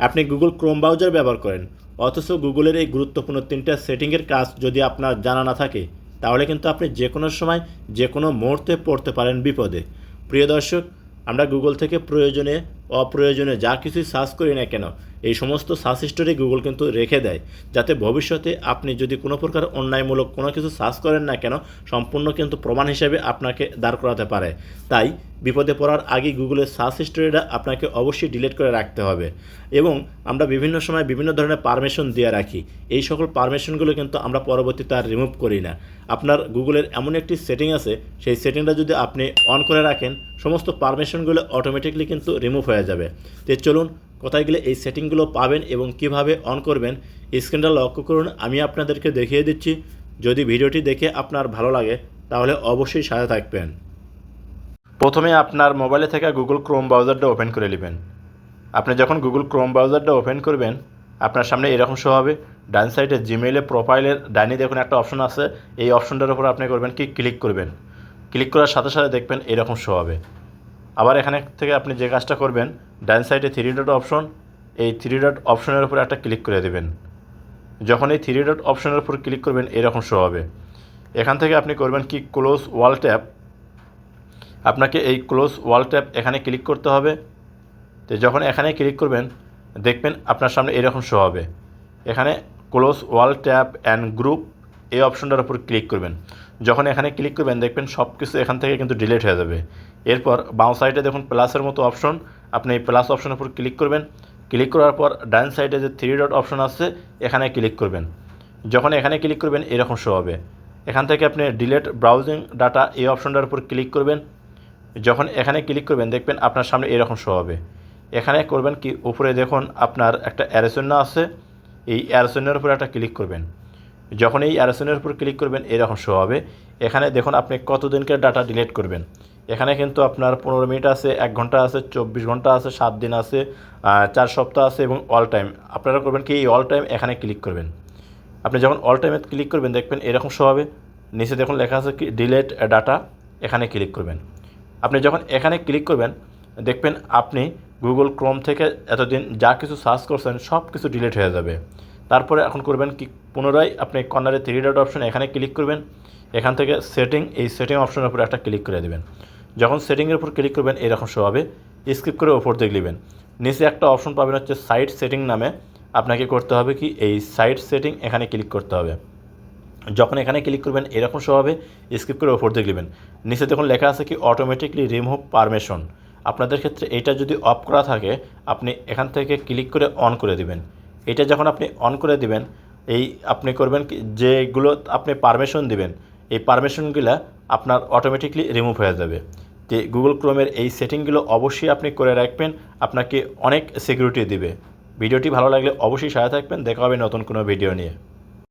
আপনি Google Chrome browser ব্যবহার করেন, অথচ গুগলের এই গুরুত্বপূর্ণ 3টা সেটিংয়ের কাজ যদি আপনার জানা না থাকে, তাহলে কিন্তু আপনি যে কোনো সময় যে কোনো মুহূর্তে পড়তে পারেন বিপদে। প্রিয় দর্শক, আমরা গুগল থেকে প্রয়োজনে অপ্রয়োজনে যা কিছুই সার্চ করি না কেন, এই সমস্ত সার্চ হিস্টোরি গুগল কিন্তু রেখে দেয়, যাতে ভবিষ্যতে আপনি যদি কোনো প্রকার অন্যায়মূলক কোনো কিছু সার্চ করেন না কেন, সম্পূর্ণ কিন্তু প্রমাণ হিসেবে আপনাকে দাঁড় করাতে পারে। তাই বিপদে পড়ার আগে গুগলের সার্চ হিস্টোরিটা আপনাকে অবশ্যই ডিলিট করে রাখতে হবে। এবং আমরা বিভিন্ন সময় বিভিন্ন ধরনের পারমিশন দিয়ে রাখি, এই সকল পারমিশনগুলো কিন্তু আমরা পরবর্তীতে আর রিমুভ করি না। আপনার গুগলের এমন একটি সেটিং আছে, সেই সেটিংটা যদি আপনি অন করে রাখেন, সমস্ত পারমিশনগুলো অটোমেটিকলি কিন্তু রিমুভ হয়ে যাবে। তো চলুন, কোথায় গেলে এই সেটিংগুলো পাবেন এবং কিভাবে অন করবেন, স্ক্রিনটা লক্ষ্য করুন, আমি আপনাদেরকে দেখিয়ে দিচ্ছি। যদি ভিডিওটি দেখে আপনার ভালো লাগে তাহলে অবশ্যই সাথে থাকবেন। প্রথমে আপনার মোবাইলে থেকে গুগল ক্রোম ব্রাউজারটা ওপেন করে নেবেন। আপনি যখন গুগল ক্রোম ব্রাউজারটা ওপেন করবেন, আপনার সামনে এরকম শো হবে। ডান সাইডে জিমেইলে প্রোফাইলের ডাইনে দেখুন একটা অপশন আছে, এই অপশনটার উপর আপনি করবেন কি ক্লিক করবেন। ক্লিক করার সাথে সাথে দেখবেন এরকম শো হবে। আবার এখানে থেকে আপনি যে কাজটা করবেন, ডান সাইডে 3 ডট অপশন, এই 3 ডট অপশনের উপর একটা ক্লিক করে দেবেন। যখন এই 3 ডট অপশনের উপর ক্লিক করবেন এরকম শো হবে। এখান থেকে আপনি করবেন কি ক্লোজ ওয়াল ট্যাব। আপনাকে এই ক্লোজ ওয়াল ট্যাব এখানে ক্লিক করতে হবে। তো যখন এখানে ক্লিক করবেন দেখবেন আপনার সামনে এরকম শো হবে। এখানে close wall tab and group এই অপশনটার উপর ক্লিক করবেন। যখন এখানে ক্লিক করবেন দেখবেন সব কিছু এখান থেকে কিন্তু ডিলিট হয়ে যাবে। এরপর বাম সাইডে দেখুন প্লাসের মতো অপশন, আপনি এই প্লাস অপশনের উপর ক্লিক করবেন। ক্লিক করার পর ডান সাইডে যে 3 ডট অপশন আছে এখানে ক্লিক করবেন। যখন এখানে ক্লিক করবেন এরকম শো হবে। এখান থেকে আপনি ডিলিট ব্রাউজিং ডাটা এই অপশনটার উপর ক্লিক করবেন। যখন এখানে ক্লিক করবেন দেখবেন আপনার সামনে এরকম শো হবে। এখানে করবেন কি উপরে দেখুন আপনার একটা অ্যারো চিহ্ন আছে, এই অ্যারো চিহ্নের উপর একটা ক্লিক করবেন। যখন এই অ্যারো চিহ্নের উপর ক্লিক করবেন এরকম শো হবে। এখানে দেখুন আপনি কতদিনকার ডাটা ডিলিট করবেন। এখানে কিন্তু আপনার 15 মিনিট আছে, 1 ঘন্টা আছে, 24 ঘন্টা আছে, 7 দিন আছে, 4 সপ্তাহ আছে এবং অল টাইম। আপনারা করবেন কি এই অল টাইম এখানে ক্লিক করবেন। আপনি যখন অল টাইমে ক্লিক করবেন দেখবেন এরকম শো হবে। নিচে দেখুন লেখা আছে কি ডিলিট ডাটা, এখানে ক্লিক করবেন। আপনি যখন এখানে ক্লিক করবেন দেখবেন আপনি গুগল ক্রোম থেকে এতদিন যা কিছু সার্চ করছেন সব কিছু ডিলিট হয়ে যাবে। তারপরে এখন করবেন কি পুনরায় আপনি কর্নারে 3 ডট অপশন এখানে ক্লিক করবেন। এখান থেকে সেটিং, এই সেটিং অপশনের উপর একটা ক্লিক করে দেবেন। যখন সেটিংয়ের উপর ক্লিক করবেন এরকম শো হবে। স্কিপ করে ওপর দিকে নেবেন। নিচে একটা অপশন পাবেন হচ্ছে সাইট সেটিং নামে, আপনাকে করতে হবে কি এই সাইট সেটিং এখানে ক্লিক করতে হবে। যখন এখানে ক্লিক করবেন এরকম শো হবে। স্কিপ করে ওপর দিকে নেবেন। নিচে দেখুন লেখা আছে কি অটোমেটিকলি রিমুভ পারমিশন। আপনাদের ক্ষেত্রে এটা যদি অফ করা থাকে আপনি এখান থেকে ক্লিক করে অন করে দিবেন। এটা যখন আপনি অন করে দিবেন, এই আপনি করবেন কি যেগুলো আপনি পারমিশন দিবেন এই পারমিশনগুলো আপনার অটোমেটিকলি রিমুভ হয়ে যাবে। যে গুগল ক্রোমের এই সেটিংগুলো অবশ্যই আপনি করে রাখবেন, আপনাকে অনেক সিকিউরিটি দিবে। ভিডিওটি ভালো লাগলে অবশ্যই সাথে থাকবেন। দেখা হবে নতুন কোনো ভিডিও নিয়ে।